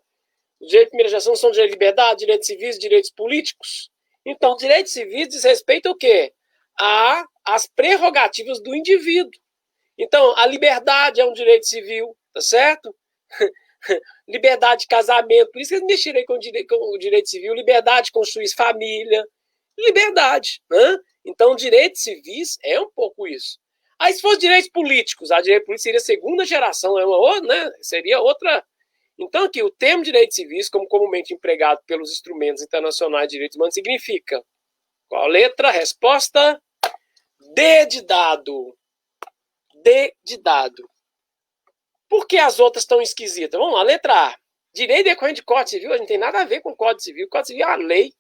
Os direitos de primeira geração são direito de liberdade, direitos civis, direitos políticos. Então, direitos civis diz respeito ao quê? Às prerrogativas do indivíduo. Então, a liberdade é um direito civil, tá certo? Liberdade de casamento, por isso que eles mexeram com o direito civil, liberdade de construir família, liberdade. Né? Então, direitos civis é um pouco isso. Aí, se fosse direitos políticos, a direito político seria segunda geração, né? Seria outra. Então, aqui, o termo direitos civis, como comumente empregado pelos instrumentos internacionais de direitos humanos, significa qual letra? Resposta D de dado. D de dado. Por que as outras estão esquisitas? Vamos lá, letra A. Direito decorrente de Código Civil, a gente não tem nada a ver com o Código Civil. O Código Civil é uma lei.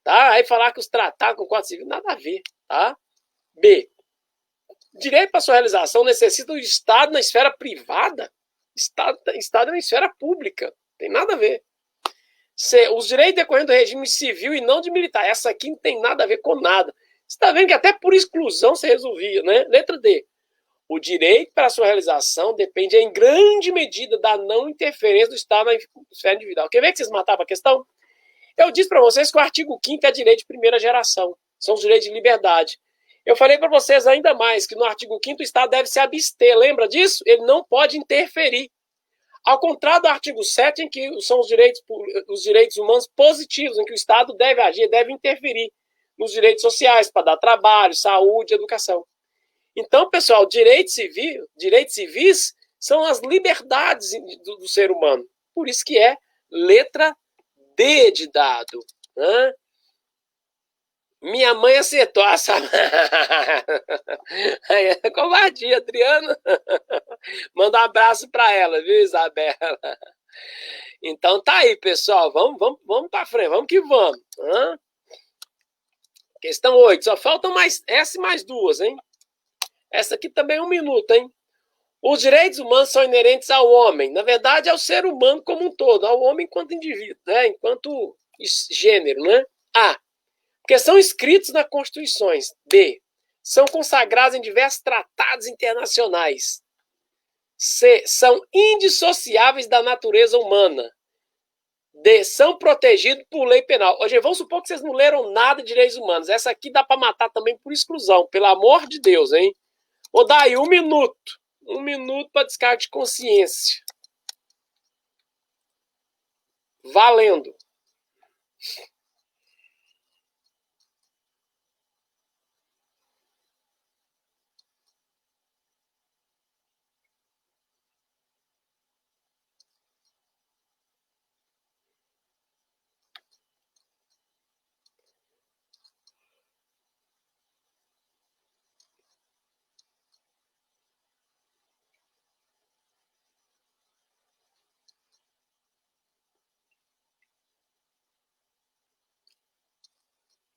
Tá? Aí falar que os tratados com o Código Civil, nada a ver. Tá? B. Direito para sua realização necessita do Estado na esfera privada? Estado na esfera pública. Tem nada a ver. C. Os direitos decorrentes do regime civil e não de militar. Essa aqui não tem nada a ver com nada. Você está vendo que até por exclusão você resolvia, né? Letra D. O direito para sua realização depende em grande medida da não interferência do Estado na esfera individual. Quer ver que vocês matavam a questão? Eu disse para vocês que o artigo 5º é direito de primeira geração. São os direitos de liberdade. Eu falei para vocês ainda mais que no artigo 5º o Estado deve se abster. Lembra disso? Ele não pode interferir. Ao contrário do artigo 7, em que são os direitos humanos positivos, em que o Estado deve agir, deve interferir nos direitos sociais, para dar trabalho, saúde, educação. Então, pessoal, direitos civis são as liberdades do ser humano. Por isso que é Letra D de dado. Hã? Minha mãe acertou essa. Covardia, Adriano. Manda um abraço para ela, viu, Isabela? Então tá aí, pessoal. Vamos para frente. Vamos que vamos. Hã? Questão 8. Só faltam mais essa e mais duas, hein? Essa aqui também é 1 minuto, hein? Os direitos humanos são inerentes ao homem. Na verdade, ao ser humano como um todo. Ao homem enquanto indivíduo, né? Enquanto gênero, né? A. Porque são escritos nas Constituições. B. São consagrados em diversos tratados internacionais. C. São indissociáveis da natureza humana. D. São protegidos por lei penal. Hoje, vamos supor que vocês não leram nada de direitos humanos. Essa aqui dá para matar também por exclusão. Pelo amor de Deus, hein? Ô, daí, 1 minuto. 1 minuto para descargo de consciência. Valendo.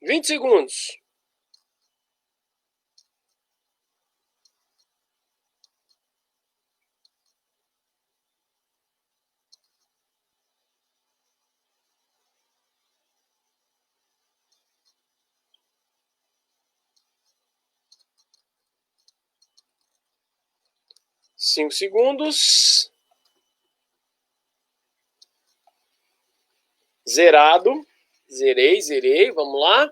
Vinte segundos. Cinco segundos. Zerado. Zerei. Vamos lá.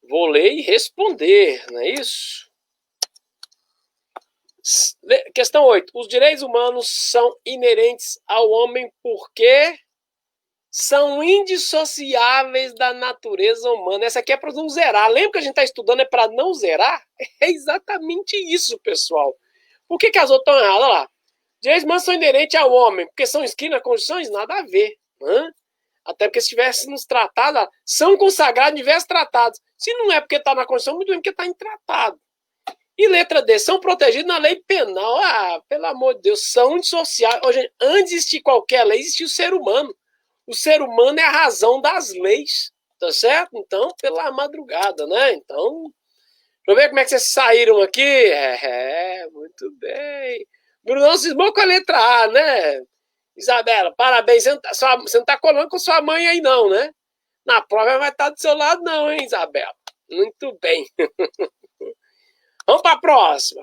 Vou ler e responder, não é isso? Questão 8. Os direitos humanos são inerentes ao homem porque são indissociáveis da natureza humana. Essa aqui é para não zerar. Lembra que a gente está estudando é para não zerar? É exatamente isso, pessoal. Por que as outras estão erradas? Olha lá. Direitos humanos são inerentes ao homem, porque são escritos nas Constituições? Nada a ver. Até porque se tivesse nos tratados, são consagrados em diversos tratados. Se não é porque está na Constituição, muito bem porque está em tratado. E letra D, são protegidos na lei penal. Pelo amor de Deus, são indissociáveis. Hoje, antes de existir qualquer lei, existia o ser humano. O ser humano é a razão das leis. Tá certo? Então, pela madrugada, né? Então, deixa eu ver como é que vocês saíram aqui. Muito bem. Brunão cismou com a letra A, né? Isabela, parabéns. Você não tá colando com sua mãe aí, não, né? Na prova vai estar do seu lado, não, hein, Isabela? Muito bem. Vamos para a próxima.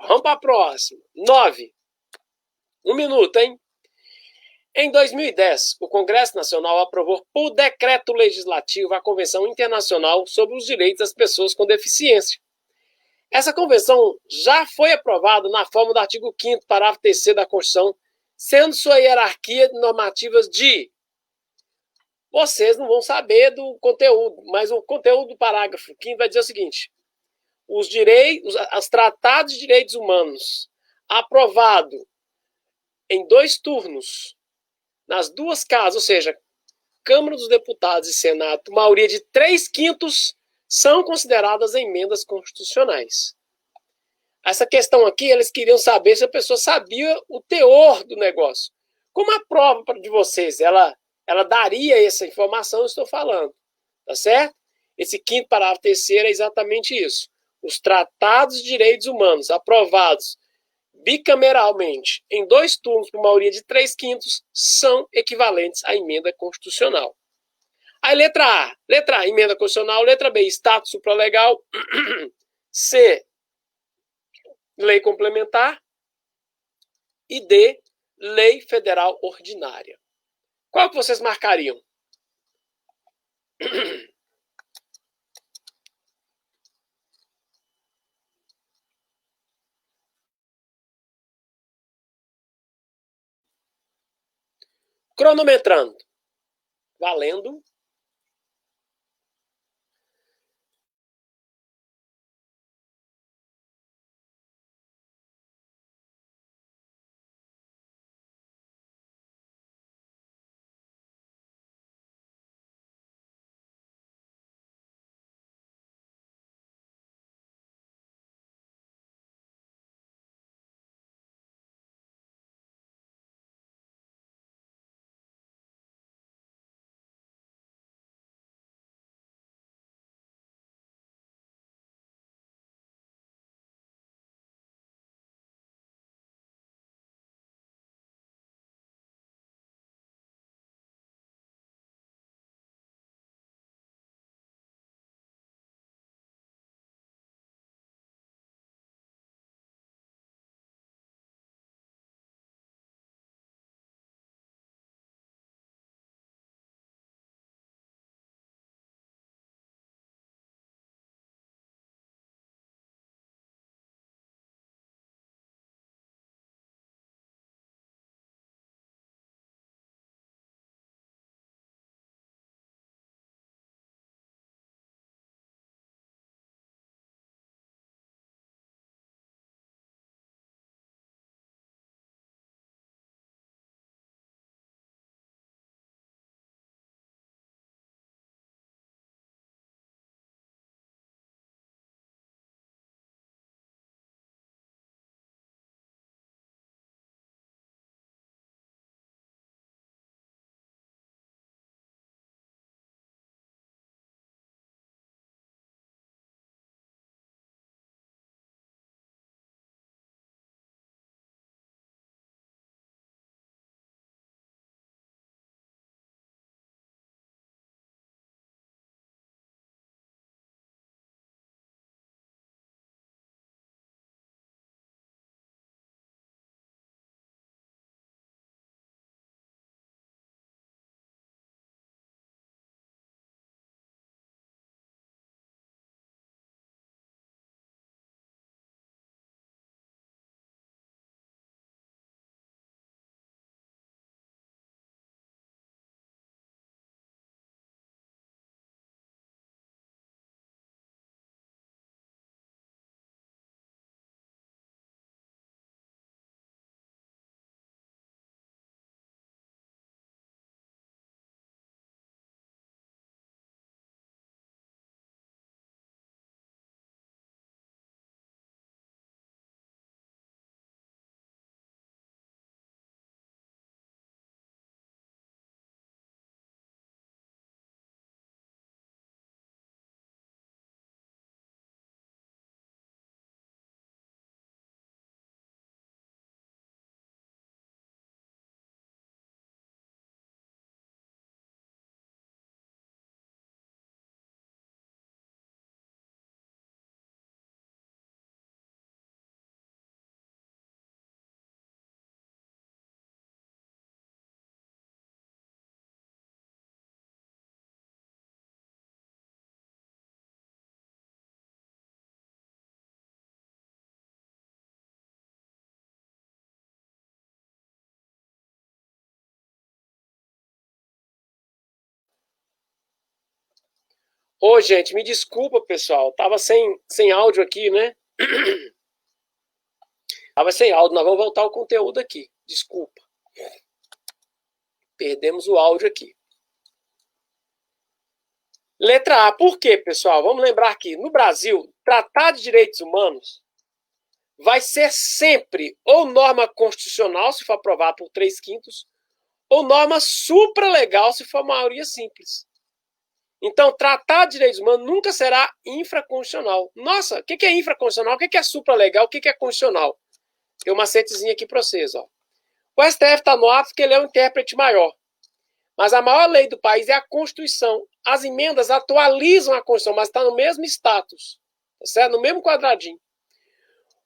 9. 1 minuto, hein? Em 2010, o Congresso Nacional aprovou por decreto legislativo a Convenção Internacional sobre os Direitos das Pessoas com Deficiência. Essa convenção já foi aprovada na forma do artigo 5º, parágrafo 3º da Constituição, sendo sua hierarquia de normativas de... Vocês não vão saber do conteúdo, mas o conteúdo do parágrafo 5º vai dizer o seguinte: os tratados de direitos humanos aprovado em 2 turnos, nas 2 casas, ou seja, Câmara dos Deputados e Senado, maioria de 3/5 são consideradas emendas constitucionais. Essa questão aqui, eles queriam saber se a pessoa sabia o teor do negócio. Como a prova de vocês, ela daria essa informação, eu estou falando, tá certo? Esse 5º parágrafo 3º é exatamente isso. Os tratados de direitos humanos aprovados bicameralmente em 2 turnos por maioria de 3/5 são equivalentes à emenda constitucional. Aí letra A, emenda constitucional. Letra B, status supralegal. C, lei complementar. E D, lei federal ordinária. Qual que vocês marcariam? Cronometrando. Valendo. Ô, gente, me desculpa, pessoal. Tava sem áudio aqui, né? Tava sem áudio. Nós vamos voltar ao conteúdo aqui. Desculpa. Perdemos o áudio aqui. Letra A. Por quê, pessoal? Vamos lembrar que no Brasil, tratar de direitos humanos vai ser sempre ou norma constitucional, se for aprovado por 3/5, ou norma supralegal, se for maioria simples. Então, tratar de direitos humanos nunca será infraconstitucional. Nossa, o que é infraconstitucional? O que é supralegal? O que é constitucional? Tem uma macetezinha aqui para vocês. Ó. O STF está no ato porque ele é um intérprete maior. Mas a maior lei do país é a Constituição. As emendas atualizam a Constituição, mas está no mesmo status. Tá certo? No mesmo quadradinho.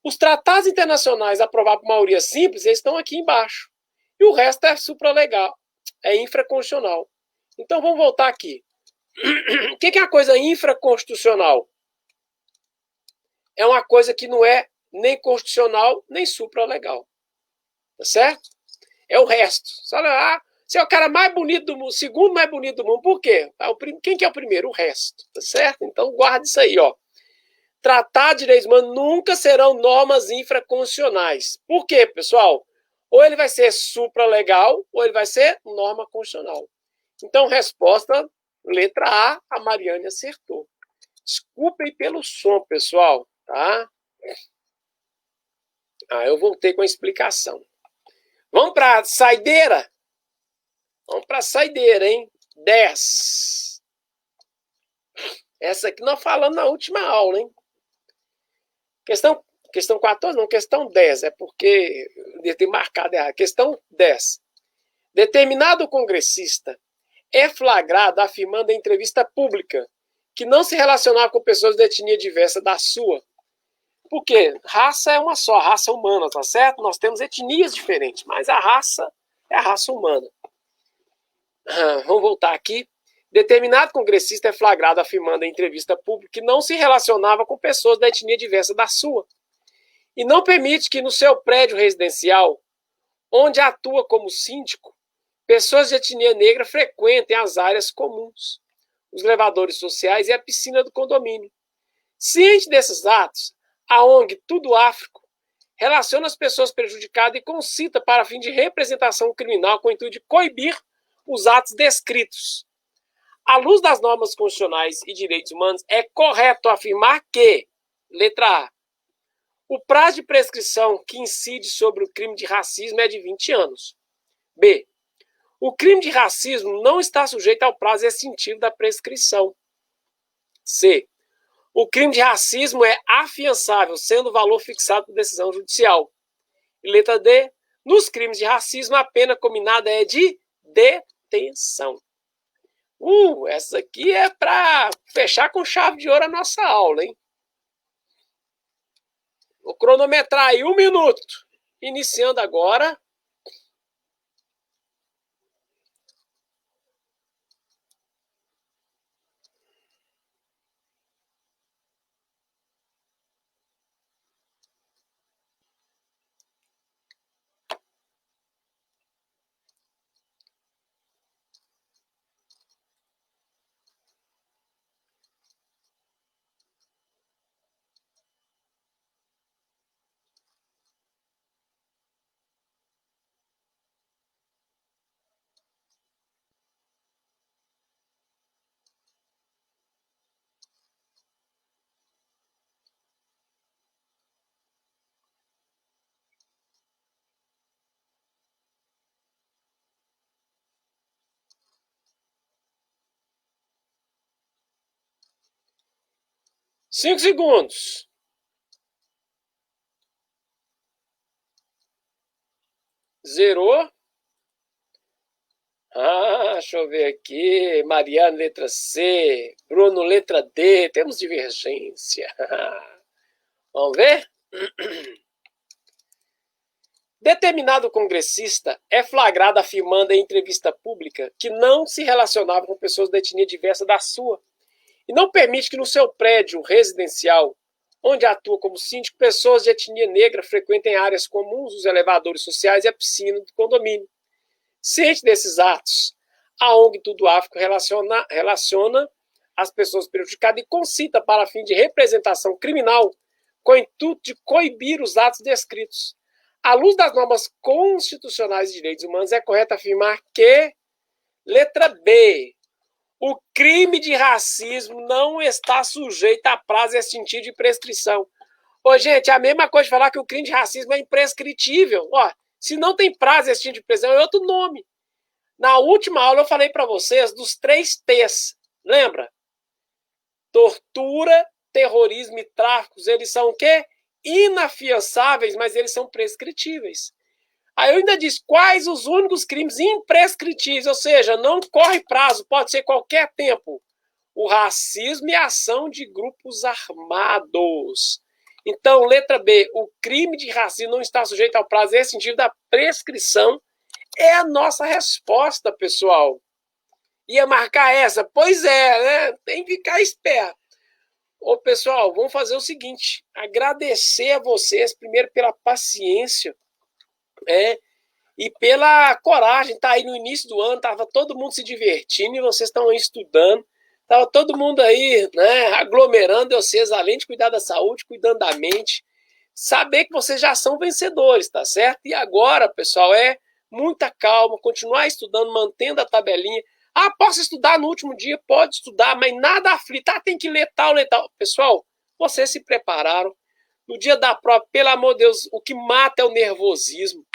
Os tratados internacionais aprovados por maioria simples, eles estão aqui embaixo. E o resto é supralegal. É infraconstitucional. Então, vamos voltar aqui. O que é uma coisa infraconstitucional? É uma coisa que não é nem constitucional, nem supralegal. Tá certo? É o resto. Você é o cara mais bonito do mundo, o segundo mais bonito do mundo. Por quê? Quem que é o primeiro? O resto. Tá certo? Então, guarda isso aí, ó. Tratar de direitos humanos nunca serão normas infraconstitucionais. Por quê, pessoal? Ou ele vai ser supralegal, ou ele vai ser norma constitucional. Então, resposta, letra A Mariane acertou. Desculpem pelo som, pessoal, tá? Eu voltei com a explicação. Vamos para a saideira? Vamos para a saideira, hein? 10. Essa aqui nós falamos na última aula, hein? Questão 14, não, questão 10, é porque eu tenho marcado errado. Questão 10. Determinado congressista é flagrado afirmando em entrevista pública que não se relacionava com pessoas de etnia diversa da sua. Por quê? Raça é uma só, a raça humana, tá certo? Nós temos etnias diferentes, mas a raça é a raça humana. Vamos voltar aqui. Determinado congressista é flagrado afirmando em entrevista pública que não se relacionava com pessoas da etnia diversa da sua e não permite que no seu prédio residencial, onde atua como síndico, pessoas de etnia negra frequentem as áreas comuns, os elevadores sociais e a piscina do condomínio. Ciente desses atos, a ONG Tudo Áfrico relaciona as pessoas prejudicadas e concita para fim de representação criminal com o intuito de coibir os atos descritos. À luz das normas constitucionais e direitos humanos, é correto afirmar que, letra A, o prazo de prescrição que incide sobre o crime de racismo é de 20 anos. B, o crime de racismo não está sujeito ao prazo extintivo da prescrição. C, o crime de racismo é afiançável, sendo o valor fixado por decisão judicial. E letra D, nos crimes de racismo, a pena combinada é de detenção. Essa aqui é para fechar com chave de ouro a nossa aula, hein? Vou cronometrar aí 1 minuto. Iniciando agora. Cinco segundos. Zerou. Deixa eu ver aqui. Mariana, letra C. Bruno, letra D. Temos divergência. Vamos ver? Determinado congressista é flagrado afirmando em entrevista pública que não se relacionava com pessoas da etnia diversa da sua e não permite que no seu prédio residencial, onde atua como síndico, pessoas de etnia negra frequentem áreas comuns, os elevadores sociais e a piscina do condomínio. Ciente desses atos, a ONG Tudo Áfrico relaciona as pessoas prejudicadas e concita para fim de representação criminal com o intuito de coibir os atos descritos. À luz das normas constitucionais de direitos humanos, é correto afirmar que, letra B, o crime de racismo não está sujeito a prazo extintivo de prescrição. Ô, gente, é a mesma coisa de falar que o crime de racismo é imprescritível. Ó, se não tem prazo extintivo de prescrição, é outro nome. Na última aula eu falei para vocês dos 3 T's. Lembra? Tortura, terrorismo e tráficos, eles são o quê? Inafiançáveis, mas eles são prescritíveis. Aí eu ainda disse quais os únicos crimes imprescritíveis, ou seja, não corre prazo, pode ser qualquer tempo. O racismo e a ação de grupos armados. Então, letra B, o crime de racismo não está sujeito ao prazo extintivo da prescrição. É a nossa resposta, pessoal. Ia marcar essa? Pois é, né? Tem que ficar esperto. Ô, pessoal, vamos fazer o seguinte, agradecer a vocês, primeiro pela paciência, e pela coragem. Tá aí no início do ano, tava todo mundo se divertindo e vocês estão aí estudando, tava todo mundo aí, né, aglomerando vocês, além de cuidar da saúde, cuidando da mente, saber que vocês já são vencedores, tá certo? E agora, pessoal, muita calma, continuar estudando, mantendo a tabelinha. Ah, posso estudar no último dia? Pode estudar, mas nada aflito. Ah, tem que ler tal. Pessoal, vocês se prepararam. No dia da prova, pelo amor de Deus, o que mata é o nervosismo.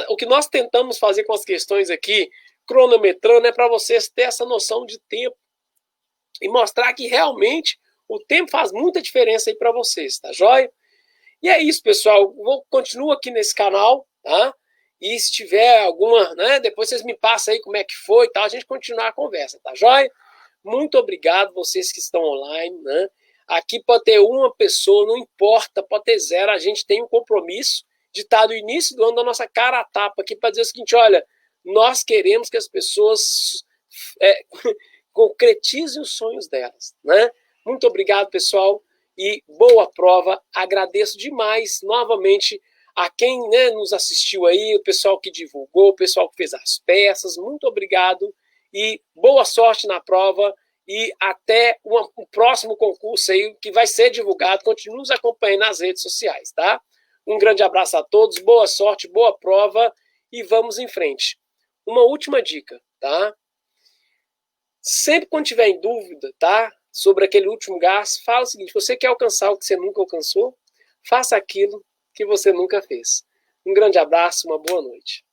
O que nós tentamos fazer com as questões aqui, cronometrando, é para vocês terem essa noção de tempo e mostrar que realmente o tempo faz muita diferença aí para vocês, tá joia? E é isso, pessoal. Continuo aqui nesse canal, tá? E se tiver alguma, né, depois vocês me passam aí como é que foi e tal, a gente continuar a conversa, tá joia? Muito obrigado vocês que estão online, né? Aqui pode ter uma pessoa, não importa, pode ter 0, a gente tem um compromisso de estar no início do ano da nossa cara a tapa aqui para dizer o seguinte, olha, nós queremos que as pessoas concretizem os sonhos delas, né? Muito obrigado, pessoal, e boa prova. Agradeço demais, novamente, a quem, né, nos assistiu aí, o pessoal que divulgou, o pessoal que fez as peças, muito obrigado e boa sorte na prova e até o próximo concurso aí que vai ser divulgado. Continue nos acompanhando nas redes sociais, tá? Um grande abraço a todos, boa sorte, boa prova e vamos em frente. Uma última dica, tá? Sempre quando tiver em dúvida, tá? Sobre aquele último gás, fala o seguinte, você quer alcançar o que você nunca alcançou? Faça aquilo que você nunca fez. Um grande abraço, uma boa noite.